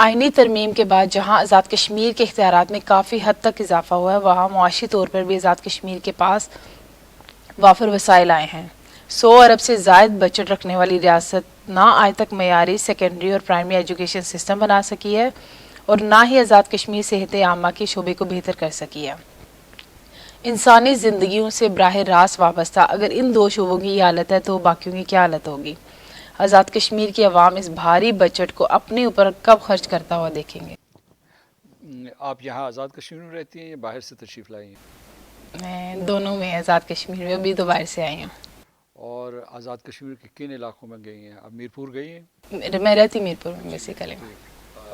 آئینی ترمیم کے بعد جہاں آزاد کشمیر کے اختیارات میں کافی حد تک اضافہ ہوا ہے، وہاں معاشی طور پر بھی آزاد کشمیر کے پاس وافر وسائل آئے ہیں۔ 100 ارب سے زائد بجٹ رکھنے والی ریاست نہ آج تک معیاری سیکنڈری اور پرائمری ایجوکیشن سسٹم بنا سکی ہے اور نہ ہی آزاد کشمیر صحت عامہ کے شعبے کو بہتر کر سکی ہے۔ انسانی زندگیوں سے براہ راست وابستہ اگر ان دو شعبوں کی یہ حالت ہے تو باقیوں کی کیا حالت ہوگی؟ آزاد کشمیر کی عوام اس بھاری بجٹ کو اپنے اوپر کب خرچ کرتا ہوا دیکھیں گے؟ آپ یہاں آزاد کشمیر میں رہتی ہیں یا باہر سے تشریف لائی ہیں؟ میں دونوں میں آزاد کشمیر میں، ابھی تو باہر سے آئی ہوں۔ اور آزاد کشمیر کے کن علاقوں میں گئی ہیں؟ اب میرپور گئی ہیں؟ میں رہتی میرپور میں بیسیکلی۔ ٹھیک۔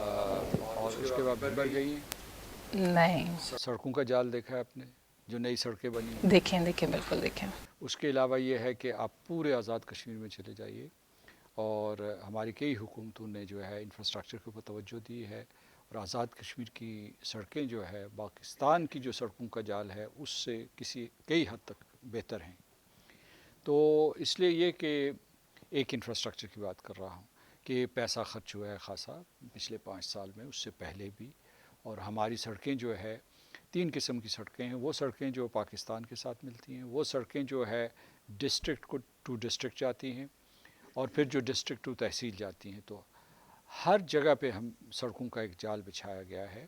اور اس کے بعد بھنبر گئی ہیں؟ نہیں، سڑکوں کا جال دیکھا ہے آپ نے جو نئی سڑکیں بنی ہیں؟ دیکھیں بالکل دیکھیں۔ اس کے علاوہ یہ ہے کہ آپ پورے آزاد کشمیر میں چلے جائیے، اور ہماری کئی حکومتوں نے جو ہے انفراسٹرکچر کے اوپر توجہ دی ہے، اور آزاد کشمیر کی سڑکیں جو ہے پاکستان کی جو سڑکوں کا جال ہے اس سے کئی حد تک بہتر ہیں۔ تو اس لیے یہ کہ ایک انفراسٹرکچر کی بات کر رہا ہوں کہ پیسہ خرچ ہوا ہے خاصا پچھلے 5 سال میں، اس سے پہلے بھی، اور ہماری سڑکیں جو ہے 3 قسم کی سڑکیں ہیں۔ وہ سڑکیں جو پاکستان کے ساتھ ملتی ہیں، وہ سڑکیں جو ہے ڈسٹرکٹ کو ٹو ڈسٹرکٹ جاتی ہیں، اور پھر جو ڈسٹرکٹ ٹو تحصیل جاتی ہیں۔ تو ہر جگہ پہ ہم سڑکوں کا ایک جال بچھایا گیا ہے،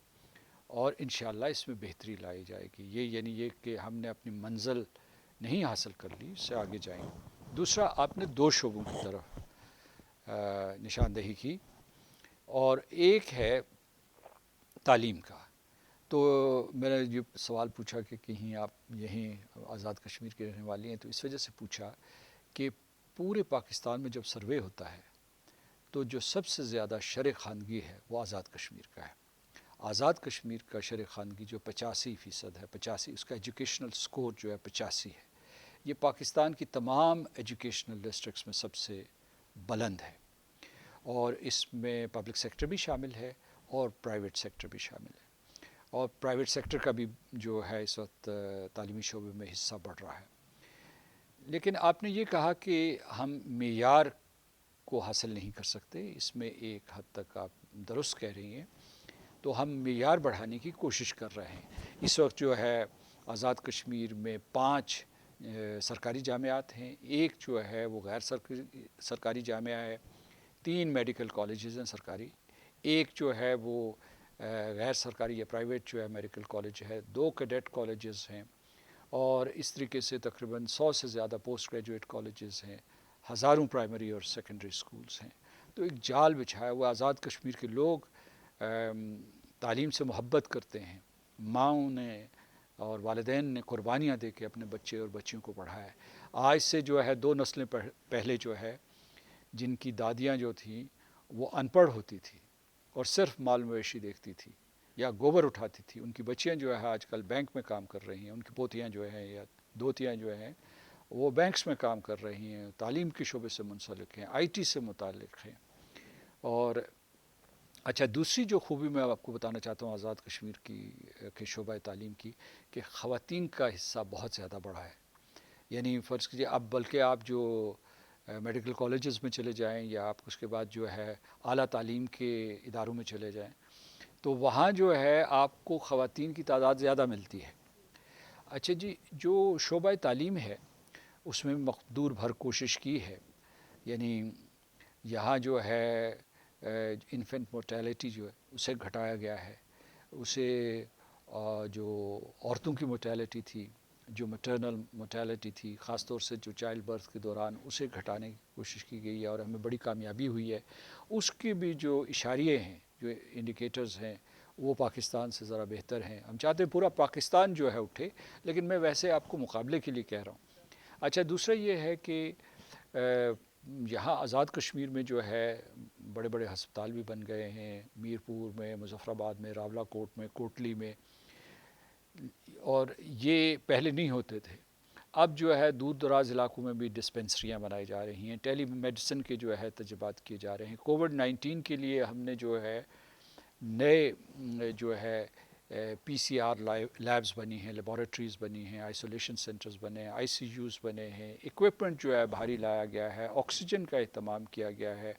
اور انشاءاللہ اس میں بہتری لائی جائے گی۔ یہ کہ ہم نے اپنی منزل نہیں حاصل کر لی، اس سے آگے جائیں گے۔ دوسرا، آپ نے 2 شعبوں کی طرف نشاندہی کی، اور ایک ہے تعلیم کا۔ تو میں نے یہ سوال پوچھا کہ کہیں آپ یہیں آزاد کشمیر کے رہنے والی ہیں، تو اس وجہ سے پوچھا کہ پورے پاکستان میں جب سروے ہوتا ہے تو جو سب سے زیادہ شرح خواندگی ہے وہ آزاد کشمیر کا ہے۔ آزاد کشمیر کا شرح خواندگی جو 85% ہے، 85 اس کا ایجوکیشنل سکور جو ہے 85 ہے، یہ پاکستان کی تمام ایجوکیشنل ڈسٹرکٹس میں سب سے بلند ہے، اور اس میں پبلک سیکٹر بھی شامل ہے اور پرائیویٹ سیکٹر بھی شامل ہے، اور پرائیویٹ سیکٹر کا بھی جو ہے اس وقت تعلیمی شعبے میں حصہ بڑھ رہا ہے۔ لیکن آپ نے یہ کہا کہ ہم معیار کو حاصل نہیں کر سکتے، اس میں ایک حد تک آپ درست کہہ رہی ہیں۔ تو ہم معیار بڑھانے کی کوشش کر رہے ہیں۔ اس وقت جو ہے آزاد کشمیر میں 5 سرکاری جامعات ہیں، ایک جو ہے وہ غیر سرکاری جامعہ ہے، 3 میڈیکل کالجز ہیں سرکاری، ایک جو ہے وہ غیر سرکاری یا پرائیویٹ جو ہے میڈیکل کالج ہے، 2 کیڈٹ کالجز ہیں، اور اس طریقے سے تقریباً 100 سے زیادہ پوسٹ گریجویٹ کالجز ہیں، ہزاروں پرائمری اور سیکنڈری سکولز ہیں۔ تو ایک جال بچھایا ہوا آزاد کشمیر کے لوگ تعلیم سے محبت کرتے ہیں، ماؤں نے اور والدین نے قربانیاں دے کے اپنے بچے اور بچیوں کو پڑھایا ہے۔ آج سے جو ہے 2 نسلیں پہلے جو ہے جن کی دادیاں جو تھیں وہ ان پڑھ ہوتی تھی اور صرف مال مویشی دیکھتی تھی یا گوبر اٹھاتی تھی، ان کی بچیاں جو ہے آج کل بینک میں کام کر رہی ہیں، ان کی پوتیاں جو ہیں یا دوتیاں جو ہیں وہ بینکس میں کام کر رہی ہیں، تعلیم کے شعبے سے منسلک ہیں، آئی ٹی سے متعلق ہیں۔ اور اچھا، دوسری جو خوبی میں آپ کو بتانا چاہتا ہوں آزاد کشمیر کی شعبہ تعلیم کی، کہ خواتین کا حصہ بہت زیادہ بڑھا ہے۔ یعنی فرض کیجیے اب بلکہ آپ جو میڈیکل کالجز میں چلے جائیں یا آپ اس کے بعد جو ہے اعلیٰ تعلیم کے اداروں میں چلے جائیں تو وہاں جو ہے آپ کو خواتین کی تعداد زیادہ ملتی ہے۔ اچھا جی، جو شعبہ تعلیم ہے اس میں مقدور بھر کوشش کی ہے، یعنی یہاں جو ہے انفینٹ مورٹیلٹی جو ہے اسے گھٹایا گیا ہے، اسے جو عورتوں کی مورٹیلٹی تھی، جو میٹرنل مورٹیلٹی تھی، خاص طور سے جو چائلڈ برتھ کے دوران، اسے گھٹانے کی کوشش کی گئی ہے اور ہمیں بڑی کامیابی ہوئی ہے۔ اس کی بھی جو اشاریے ہیں، جو انڈیکیٹرز ہیں، وہ پاکستان سے ذرا بہتر ہیں۔ ہم چاہتے ہیں پورا پاکستان جو ہے اٹھے، لیکن میں ویسے آپ کو مقابلے کے لیے کہہ رہا ہوں۔ اچھا، دوسرا یہ ہے کہ یہاں آزاد کشمیر میں جو ہے بڑے بڑے ہسپتال بھی بن گئے ہیں، میرپور میں، مظفر آباد میں، راولہ کوٹ میں، کوٹلی میں، اور یہ پہلے نہیں ہوتے تھے۔ اب جو ہے دور دراز علاقوں میں بھی ڈسپنسریاں بنائی جا رہی ہیں، ٹیلی میڈیسن کے جو ہے تجربات کیے جا رہے ہیں۔ کووڈ-19 کے لیے ہم نے جو ہے نئے جو ہے پی سی آر لیبز بنی ہیں، لیبارٹریز بنی ہیں، آئسولیشن سینٹرز بنے ہیں، آئی سی یوز بنے ہیں، اکوپمنٹ جو ہے بھاری لایا گیا ہے، آکسیجن کا اہتمام کیا گیا ہے۔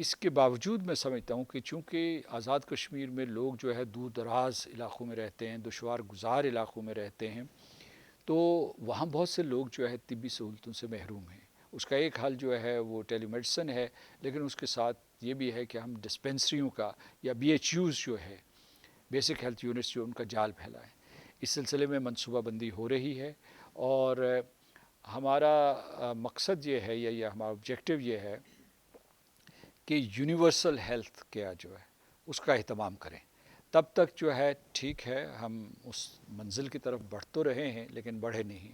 اس کے باوجود میں سمجھتا ہوں کہ چونکہ آزاد کشمیر میں لوگ جو ہے دور دراز علاقوں میں رہتے ہیں، دشوار گزار علاقوں میں رہتے ہیں، تو وہاں بہت سے لوگ جو ہے طبی سہولتوں سے محروم ہیں۔ اس کا ایک حل جو ہے وہ ٹیلی میڈیسن ہے، لیکن اس کے ساتھ یہ بھی ہے کہ ہم ڈسپنسریوں کا یا BHUs جو ہے بیسک ہیلتھ یونٹس جو ان کا جال پھیلائیں۔ اس سلسلے میں منصوبہ بندی ہو رہی ہے، اور ہمارا مقصد یہ ہے یا ہمارا آبجیکٹو یہ ہے کہ یونیورسل ہیلتھ کیئر جو ہے اس کا اہتمام کریں۔ تب تک جو ہے ٹھیک ہے، ہم اس منزل کی طرف بڑھ تو رہے ہیں لیکن بڑھے نہیں۔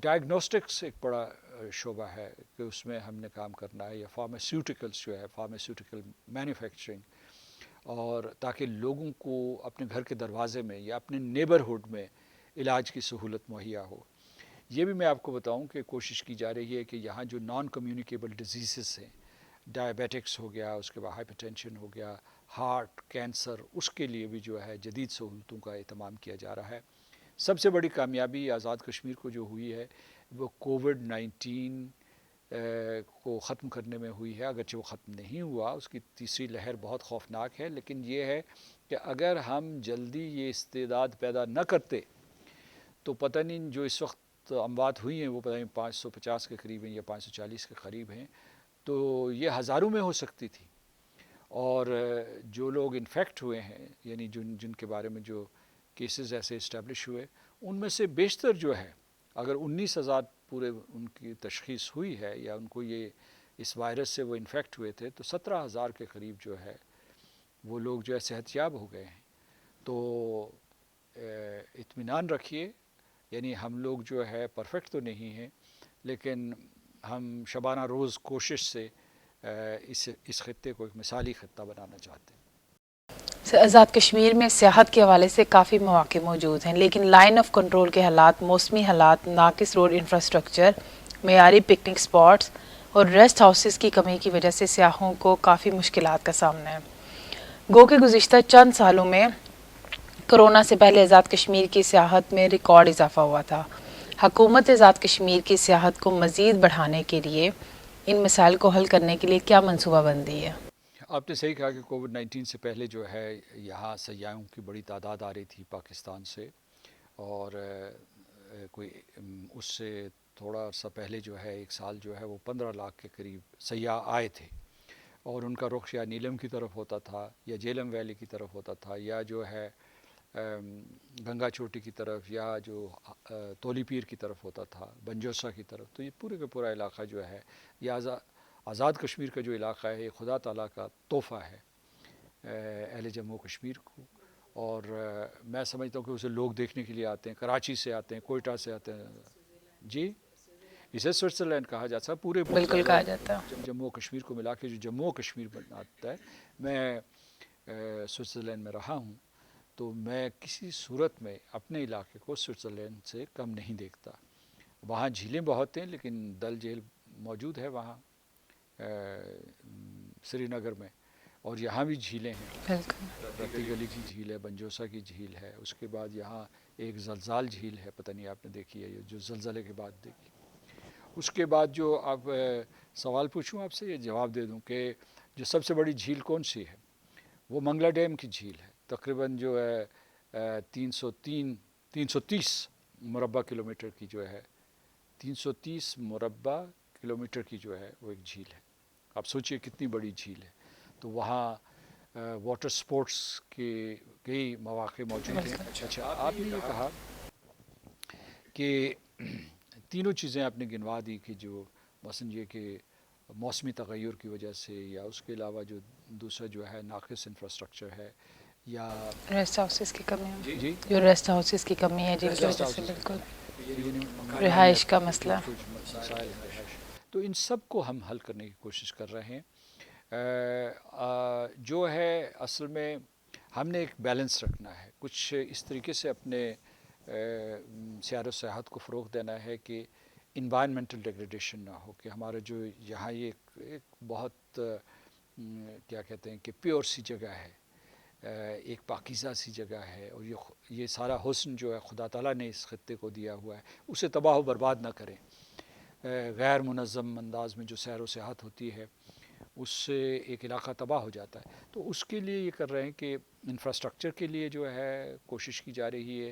ڈائگنوسٹکس ایک بڑا شعبہ ہے کہ اس میں ہم نے کام کرنا ہے، یا فارماسیوٹیکلس جو ہے، فارماسیوٹیکل مینوفیکچرنگ، اور تاکہ لوگوں کو اپنے گھر کے دروازے میں یا اپنے نیبرہڈ میں علاج کی سہولت مہیا ہو۔ یہ بھی میں آپ کو بتاؤں کہ کوشش کی جا رہی ہے کہ یہاں جو نان کمیونیکیبل ڈیزیزز ہیں، ڈائبیٹکس ہو گیا، اس کے بعد ہائپر ٹینشن ہو گیا، ہارٹ کینسر، اس کے لیے بھی جو ہے جدید سہولتوں کا اہتمام کیا جا رہا ہے۔ سب سے بڑی کامیابی آزاد کشمیر کو جو ہوئی ہے وہ کووڈ-19 کو ختم کرنے میں ہوئی ہے، اگرچہ وہ ختم نہیں ہوا، اس کی تیسری لہر بہت خوفناک ہے، لیکن یہ ہے کہ اگر ہم جلدی یہ استعداد پیدا نہ کرتے تو پتہ نہیں جو اس وقت اموات ہوئی ہیں وہ پتہ نہیں 550 کے قریب ہیں یا 540 کے قریب ہیں، تو یہ ہزاروں میں ہو سکتی تھی۔ اور جو لوگ انفیکٹ ہوئے ہیں، یعنی جن کے بارے میں جو کیسز ایسے اسٹیبلش ہوئے، ان میں سے بیشتر جو ہے، اگر 19,000 پورے ان کی تشخیص ہوئی ہے یا ان کو یہ اس وائرس سے وہ انفیکٹ ہوئے تھے، تو 17,000 کے قریب جو ہے وہ لوگ جو ہے صحت یاب ہو گئے ہیں۔ تو اطمینان رکھیے، یعنی ہم لوگ جو ہے پرفیکٹ تو نہیں ہیں، لیکن ہم شبانہ روز کوشش سے اس خطے کو ایک مثالی خطہ بنانا چاہتے ہیں۔ آزاد کشمیر میں سیاحت کے حوالے سے کافی مواقع موجود ہیں، لیکن لائن آف کنٹرول کے حالات، موسمی حالات، ناقص روڈ انفراسٹرکچر، معیاری پکنک سپاٹس اور ریسٹ ہاؤسز کی کمی کی وجہ سے سیاحوں کو کافی مشکلات کا سامنا ہے۔ گو کہ گزشتہ چند سالوں میں کرونا سے پہلے آزاد کشمیر کی سیاحت میں ریکارڈ اضافہ ہوا تھا۔ حکومت آزاد کشمیر کی سیاحت کو مزید بڑھانے کے لیے ان مسائل کو حل کرنے کے لیے کیا منصوبہ بندی ہے؟ آپ نے صحیح کہا کہ کووڈ-19 سے پہلے جو ہے یہاں سیاحوں کی بڑی تعداد آ رہی تھی پاکستان سے، اور کوئی اس سے تھوڑا عرصہ پہلے جو ہے 1 سال جو ہے وہ 15 لاکھ کے قریب سیاح آئے تھے، اور ان کا رخ یا نیلم کی طرف ہوتا تھا، یا جیلم ویلی کی طرف ہوتا تھا، یا جو ہے گنگا چوٹی کی طرف، یا جو تولی پیر کی طرف ہوتا تھا، بنجوسا کی طرف۔ تو یہ پورے کا پورا علاقہ جو ہے، یہ آزاد کشمیر کا جو علاقہ ہے، یہ خدا تعالیٰ کا تحفہ ہے اہل جموں کشمیر کو، اور میں سمجھتا ہوں کہ اسے لوگ دیکھنے کے لیے آتے ہیں، کراچی سے آتے ہیں، کوئٹہ سے آتے ہیں۔ جی، اسے سوئٹزرلینڈ کہا جاتا ہے، پورے بالکل کہا جاتا ہے۔ جموں کشمیر کو ملا کے جو جموں کشمیر بناتا ہے۔ میں سوئٹزرلینڈ میں رہا ہوں، تو میں کسی صورت میں اپنے علاقے کو سوئٹزرلینڈ سے کم نہیں دیکھتا۔ وہاں جھیلیں بہت ہیں، لیکن ڈل جھیل موجود ہے وہاں سری نگر میں، اور یہاں بھی جھیلیں ہیں، بالکل رتی گلی کی جھیل ہے، بنجوسا کی جھیل ہے، اس کے بعد یہاں ایک زلزال جھیل ہے، پتہ نہیں آپ نے دیکھی ہے، جو زلزلے کے بعد دیکھی۔ اس کے بعد جو آپ سوال پوچھوں آپ سے، یہ جواب دے دوں کہ جو سب سے بڑی جھیل کون سی ہے، وہ منگلا ڈیم کی جھیل ہے، تقریباً جو ہے 330 مربع کلومیٹر کی جو ہے، 330 مربع کلومیٹر کی جو ہے وہ ایک جھیل ہے۔ آپ سوچئے کتنی بڑی جھیل ہے۔ تو وہاں واٹر سپورٹس کے کئی مواقع موجود ہیں۔ اچھا، آپ نے یہ کہا کہ تینوں چیزیں آپ نے گنوا دی کہ جو مثلاً یہ کہ موسمی تغیر کی وجہ سے، یا اس کے علاوہ جو دوسرا جو ہے ناقص انفراسٹرکچر ہے، یا ریسٹ ہاؤسز کی کمی ہے، جی جو ریسٹ ہاؤسز کی کمی ہے جن کی وجہ سے بالکل رہائش کا مسئلہ۔ مسائل ہیں رہائش، تو ان سب کو ہم حل کرنے کی کوشش کر رہے ہیں۔ جو ہے اصل میں ہم نے ایک بیلنس رکھنا ہے، کچھ اس طریقے سے اپنے سیاحت و سیاحت کو فروغ دینا ہے کہ انوائرمنٹل ڈیگریڈیشن نہ ہو، کہ ہمارا جو یہاں یہ ایک بہت کیا کہتے ہیں کہ پیور سی جگہ ہے، ایک پاکیزہ سی جگہ ہے، اور یہ سارا حسن جو ہے خدا تعالیٰ نے اس خطے کو دیا ہوا ہے، اسے تباہ و برباد نہ کریں۔ غیر منظم انداز میں جو سیر و سیاحت ہوتی ہے اس سے ایک علاقہ تباہ ہو جاتا ہے. تو اس کے لیے یہ کر رہے ہیں کہ انفراسٹرکچر کے لیے جو ہے کوشش کی جا رہی ہے,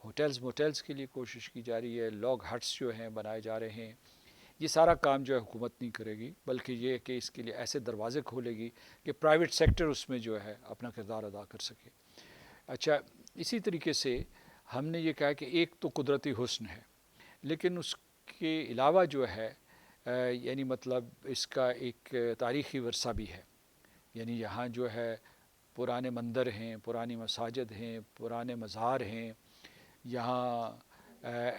ہوٹلز موٹلز کے لیے کوشش کی جا رہی ہے, لاگ ہٹس جو ہیں بنائے جا رہے ہیں. یہ سارا کام جو ہے حکومت نہیں کرے گی, بلکہ یہ کہ اس کے لیے ایسے دروازے کھولے گی کہ پرائیویٹ سیکٹر اس میں جو ہے اپنا کردار ادا کر سکے. اچھا, اسی طریقے سے ہم نے یہ کہا کہ ایک تو قدرتی حسن ہے, لیکن اس کے علاوہ جو ہے یعنی مطلب اس کا ایک تاریخی ورثہ بھی ہے. یعنی یہاں جو ہے پرانے مندر ہیں, پرانی مساجد ہیں, پرانے مزار ہیں. یہاں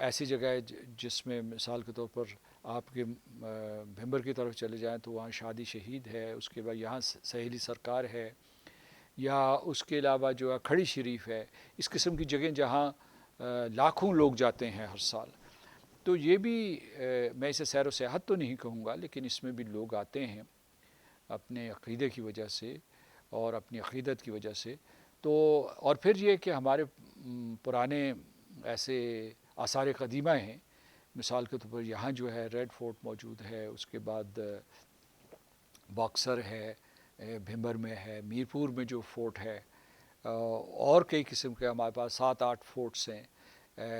ایسی جگہ ہے جس میں مثال کے طور پر آپ کے بھمبر کی طرف چلے جائیں تو وہاں شادی شہید ہے, اس کے بعد یہاں سہیلی سرکار ہے, یا اس کے علاوہ جو ہے کھڑی شریف ہے. اس قسم کی جگہیں جہاں لاکھوں لوگ جاتے ہیں ہر سال. تو یہ بھی میں اسے سیر و سیاحت تو نہیں کہوں گا, لیکن اس میں بھی لوگ آتے ہیں اپنے عقیدے کی وجہ سے اور اپنی عقیدت کی وجہ سے. تو اور پھر یہ کہ ہمارے پرانے ایسے آثار قدیمہ ہیں, مثال کے طور پر یہاں جو ہے ریڈ فورٹ موجود ہے, اس کے بعد باکسر ہے, بھمبر میں ہے, میرپور میں جو فورٹ ہے, اور کئی قسم کے ہمارے پاس 7-8 فورٹس ہیں.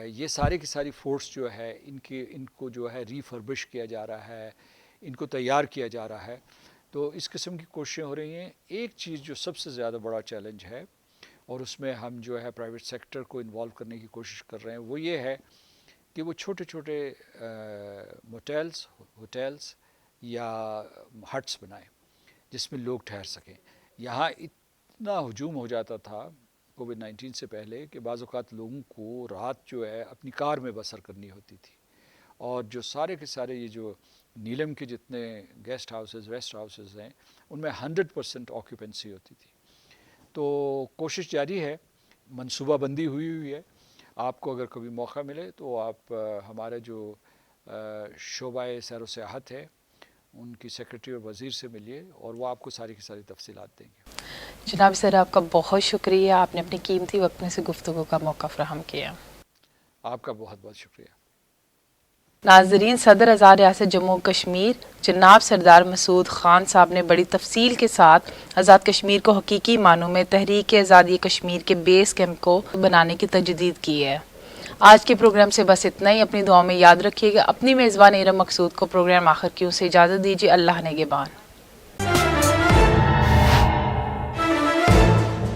یہ سارے کی ساری فورٹس جو ہے ان کو جو ہے ریفربش کیا جا رہا ہے, ان کو تیار کیا جا رہا ہے. تو اس قسم کی کوششیں ہو رہی ہیں. ایک چیز جو سب سے زیادہ بڑا چیلنج ہے اور اس میں ہم جو ہے پرائیویٹ سیکٹر کو انوالو کرنے کی کوشش کر رہے ہیں, وہ یہ ہے کہ وہ چھوٹے چھوٹے موٹیلز, ہوٹلز یا ہٹس بنائیں جس میں لوگ ٹھہر سکیں. یہاں اتنا ہجوم ہو جاتا تھا کووڈ-19 سے پہلے کہ بعض اوقات لوگوں کو رات جو ہے اپنی کار میں بسر کرنی ہوتی تھی, اور جو سارے کے سارے یہ جو نیلم کے جتنے گیسٹ ہاؤسز ریسٹ ہاؤسز ہیں ان میں 100% آکیوپنسی ہوتی تھی. تو کوشش جاری ہے, منصوبہ بندی ہوئی ہے. آپ کو اگر کبھی موقع ملے تو آپ ہمارے جو شعبہ سیر و سیاحت ہے ان کی سیکرٹری اور وزیر سے ملیے, اور وہ آپ کو ساری کی ساری تفصیلات دیں گے. جناب سر, آپ کا بہت شکریہ, آپ نے اپنے قیمتی وقت میں سے گفتگو کا موقع فراہم کیا. آپ کا بہت بہت شکریہ. ناظرین, صدر اعظم ریاست جموں و کشمیر جناب سردار مسعود خان صاحب نے بڑی تفصیل کے ساتھ آزاد کشمیر کو حقیقی معنوں میں تحریک آزادی کشمیر کے بیس کیمپ کو بنانے کی تجدید کی ہے. آج کے پروگرام سے بس اتنا ہی. اپنی دعاؤں میں یاد رکھیے گا. اپنی میزبان ارم مقصود کو پروگرام آخر کیوں سے اجازت دیجیے. اللہ نگہبان.